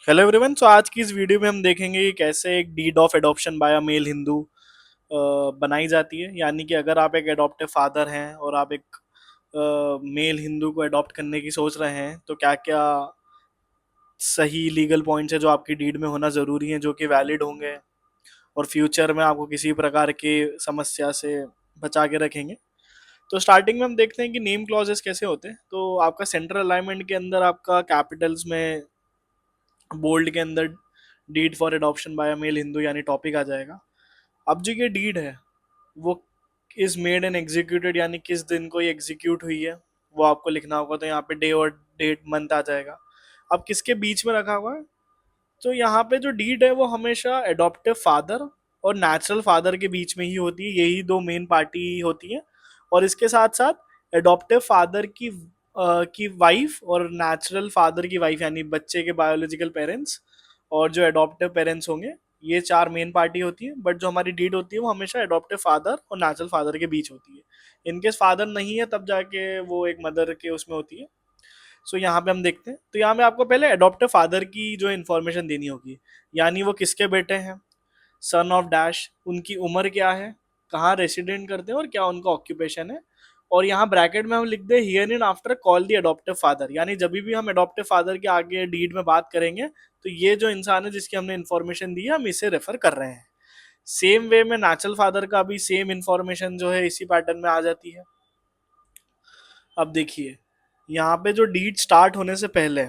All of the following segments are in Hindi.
Hello everyone. सो आज की इस वीडियो में हम देखेंगे कि कैसे एक deed of adoption by a male Hindu बनाई जाती है। यानी कि अगर आप एक एडॉप्टिव फादर हैं और आप एक मेल हिंदू को अडॉप्ट करने की सोच रहे हैं तो क्या क्या सही लीगल पॉइंट्स है जो आपकी डीड में होना ज़रूरी है, जो कि वैलिड होंगे और फ्यूचर में आपको किसी प्रकार की समस्या से बचा के रखेंगे। तो स्टार्टिंग में हम देखते हैं कि नेम क्लॉजेस कैसे होते हैं। तो आपका सेंट्रल अलाइनमेंट के अंदर आपका कैपिटल्स में बोल्ड के अंदर deed for adoption by male Hindu यानी टॉपिक आ जाएगा। अब जो ये डीड है वो इज मेड एंड एग्जीक्यूटेड यानी किस दिन को ये एग्जीक्यूट हुई है वो आपको लिखना होगा। तो यहाँ पे डे और डेट मंथ आ जाएगा। अब किसके बीच में रखा हुआ है, तो यहाँ पे जो डीड है वो हमेशा एडॉप्टिव फादर और नेचुरल फादर के बीच में ही होती है। यही दो मेन पार्टी होती है। और इसके साथ साथ एडॉप्टिव फादर की वाइफ और नेचुरल फादर की वाइफ यानी बच्चे के बायोलॉजिकल पेरेंट्स और जो एडॉप्टिव पेरेंट्स होंगे, ये चार मेन पार्टी होती है। बट जो हमारी डीड होती है वो हमेशा एडॉप्टिव फादर और नेचुरल फादर के बीच होती है। इनकेस फादर नहीं है तब जाके वो एक मदर के उसमें होती है। सो यहाँ पे हम देखते हैं, तो यहाँ पे आपको पहले अडॉप्टिव फादर की जो इन्फॉर्मेशन देनी होगी। यानी वो किसके बेटे हैं, सन ऑफ डैश, उनकी उम्र क्या है, कहाँ रेसिडेंट करते हैं और क्या उनका ऑक्यूपेशन है। और यहाँ ब्रैकेट में हम लिख they here in after call the adoptive father. यानी जब भी हम अडॉप्टिव फादर के आगे डीड में बात करेंगे तो ये जो इंसान है जिसकी हमने इन्फॉर्मेशन दी है हम इसे रेफर कर रहे हैं। सेम वे में नेचुरल फादर का भी सेम इन्फॉर्मेशन जो है इसी पैटर्न में आ जाती है। अब देखिए, यहाँ पे जो डीड स्टार्ट होने से पहले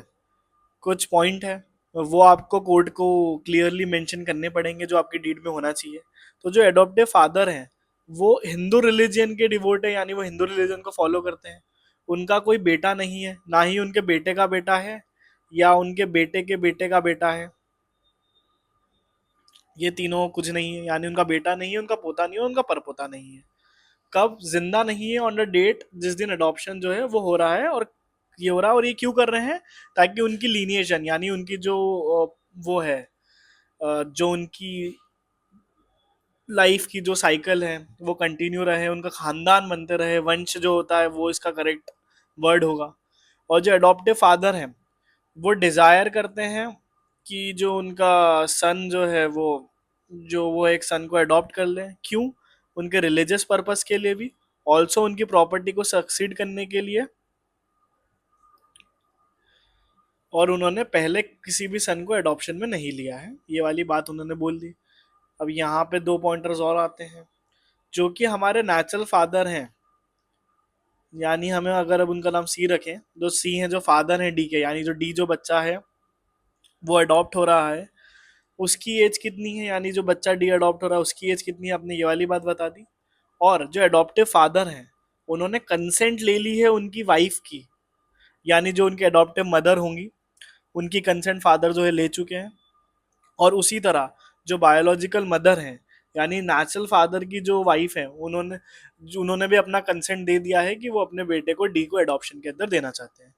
कुछ पॉइंट है वो आपको कोर्ट को क्लियरली मेंशन करने पड़ेंगे जो आपकी डीड में होना चाहिए। तो जो एडॉप्टिव फादर हैं वो हिंदू रिलीजन के डिवोट है, यानी वो हिंदू रिलीजन को फॉलो करते हैं। उनका कोई बेटा नहीं है, ना ही उनके बेटे का बेटा है या उनके बेटे के बेटे का बेटा है। ये तीनों कुछ नहीं है, यानी उनका बेटा नहीं है, उनका पोता नहीं है, उनका परपोता नहीं है। कब जिंदा नहीं है, ऑन द डेट जिस दिन अडॉप्शन जो है वो हो रहा है। और ये हो रहा है और ये क्यों कर रहे हैं, ताकि उनकी लीनिएशन यानी उनकी जो वो है, जो उनकी लाइफ की जो साइकिल है वो कंटिन्यू रहे, उनका खानदान बनते रहे, वंश जो होता है वो इसका करेक्ट वर्ड होगा। और जो अडॉप्टिव फादर हैं वो डिजायर करते हैं कि जो उनका सन जो है वो एक सन को अडॉप्ट कर ले। क्यों, उनके रिलीजियस पर्पस के लिए भी, ऑल्सो उनकी प्रॉपर्टी को सक्सीड करने के लिए। और उन्होंने पहले किसी भी सन को अडॉप्शन में नहीं लिया है, ये वाली बात उन्होंने बोल दी। अब यहाँ पे दो पॉइंटर्स और आते हैं जो कि हमारे नेचुरल फादर हैं। यानी हमें अगर अब उनका नाम सी रखें, जो सी हैं जो फादर हैं डी के, यानी जो डी जो बच्चा है वो अडॉप्ट हो रहा है, उसकी एज कितनी है, यानी जो बच्चा डी अडॉप्ट हो रहा है उसकी एज कितनी है, आपने ये वाली बात बता दी। और जो अडॉप्टिव फादर हैं उन्होंने कंसेंट ले ली है उनकी वाइफ की, यानी जो उनकी अडॉप्टिव मदर होंगी उनकी कंसेंट फादर जो है ले चुके हैं। और उसी तरह जो बायोलॉजिकल मदर हैं यानी नेचुरल फादर की जो वाइफ है उन्होंने भी अपना कंसेंट दे दिया है कि वो अपने बेटे को डी को एडॉप्शन के अंदर देना चाहते हैं।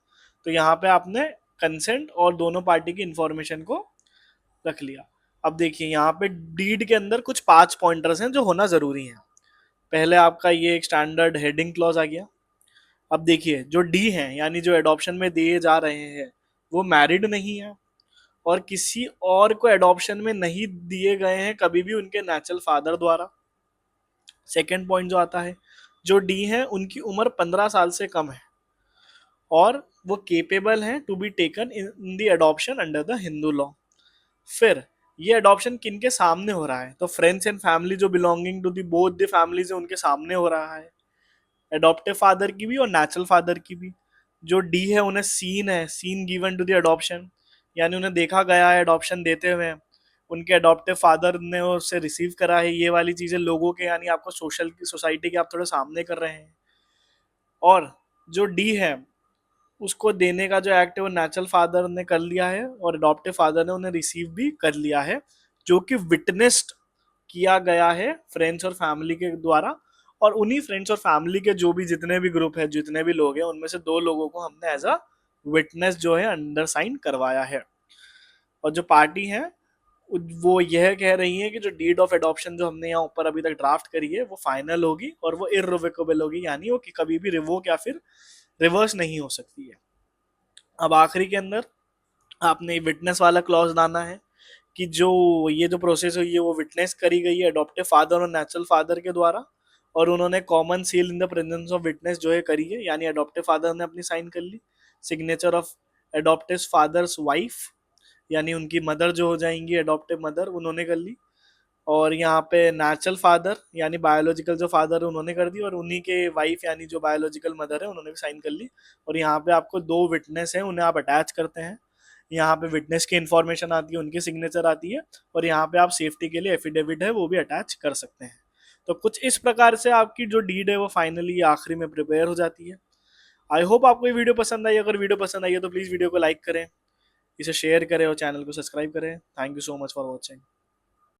तो यहाँ पे आपने कंसेंट और दोनों पार्टी की इंफॉर्मेशन को रख लिया। अब देखिए यहाँ पे डीड के अंदर कुछ 5 पॉइंटर्स हैं जो होना जरूरी है। पहले आपका ये एक स्टैंडर्ड हेडिंग क्लॉज आ गया। अब देखिए जो डी है यानी जो एडॉप्शन में दिए जा रहे हैं वो मैरिड नहीं है और किसी और को एडॉप्शन में नहीं दिए गए हैं कभी भी उनके नेचुरल फादर द्वारा। सेकेंड पॉइंट जो आता है, जो डी है उनकी उम्र 15 साल से कम है और वो केपेबल हैं to be taken in the adoption under the Hindu law. फिर ये अडॉप्शन किन के सामने हो रहा है, तो फ्रेंड्स एंड फैमिली जो belonging to the both the families है उनके सामने हो रहा है, एडॉप्टिव फादर की भी और नेचुरल फादर की भी। जो डी है उन्हें सीन है, seen given to the adoption, यानी उन्हें देखा गया है अडॉप्शन देते हुए, उनके अडॉप्टिव फादर ने उससे रिसीव करा है। ये वाली चीजें लोगों के यानी आपको सोशल की सोसाइटी के आप थोड़े सामने कर रहे हैं। और जो डी है उसको देने का जो एक्ट है वो नेचुरल फादर ने कर लिया है और अडॉप्टिव फादर ने उन्हें रिसीव भी कर लिया है, जो कि विटनेस्ड किया गया है फ्रेंड्स और फैमिली के द्वारा। और उन्हीं फ्रेंड्स और फैमिली के जो भी जितने भी ग्रुप है, जितने भी लोग हैं, उनमें से दो लोगों को हमने एज अ विटनेस जो है अंडर साइन करवाया है। और जो पार्टी है वो यह कह रही है कि जो डीड ऑफ एडॉप्शन जो हमने यहाँ ऊपर अभी तक ड्राफ्ट करी है वो फाइनल होगी और वो इररिवोकेबल होगी, यानी वो कि कभी भी रिवोक या फिर रिवर्स नहीं हो सकती है। अब आखिरी के अंदर आपने विटनेस वाला क्लॉज लाना है कि जो ये जो प्रोसेस हुई है वो विटनेस करी गई है अडॉप्टिव फादर और नेचुरल फादर के द्वारा, और उन्होंने common seal in the presence of witness जो है करी है, यानी अडॉप्टिव फादर ने अपनी साइन कर ली, signature of adoptive father's wife, यानी उनकी मदर जो हो जाएंगी अडॉप्टिव मदर, उन्होंने कर ली, और यहाँ पे नेचुरल फादर यानी बायोलॉजिकल जो फादर है उन्होंने कर दी, और उन्हीं के वाइफ यानी जो बायोलॉजिकल मदर है उन्होंने भी साइन कर ली। और यहाँ पे आपको दो विटनेस है उन्हें आप अटैच करते हैं, यहाँ पे विटनेस की इंफॉर्मेशन आती है, उनकी सिग्नेचर आती है, और यहाँ पे आप सेफ्टी के लिए एफिडेविट है वो भी अटैच कर सकते हैं। तो कुछ इस प्रकार से आपकी जो डीड है वो फाइनली आखिरी में प्रिपेयर हो जाती है। आई होप आपको ये वीडियो पसंद आई। अगर वीडियो पसंद आई है तो प्लीज़ वीडियो को लाइक करें, इसे शेयर करें और चैनल को सब्सक्राइब करें। Thank you so much for watching.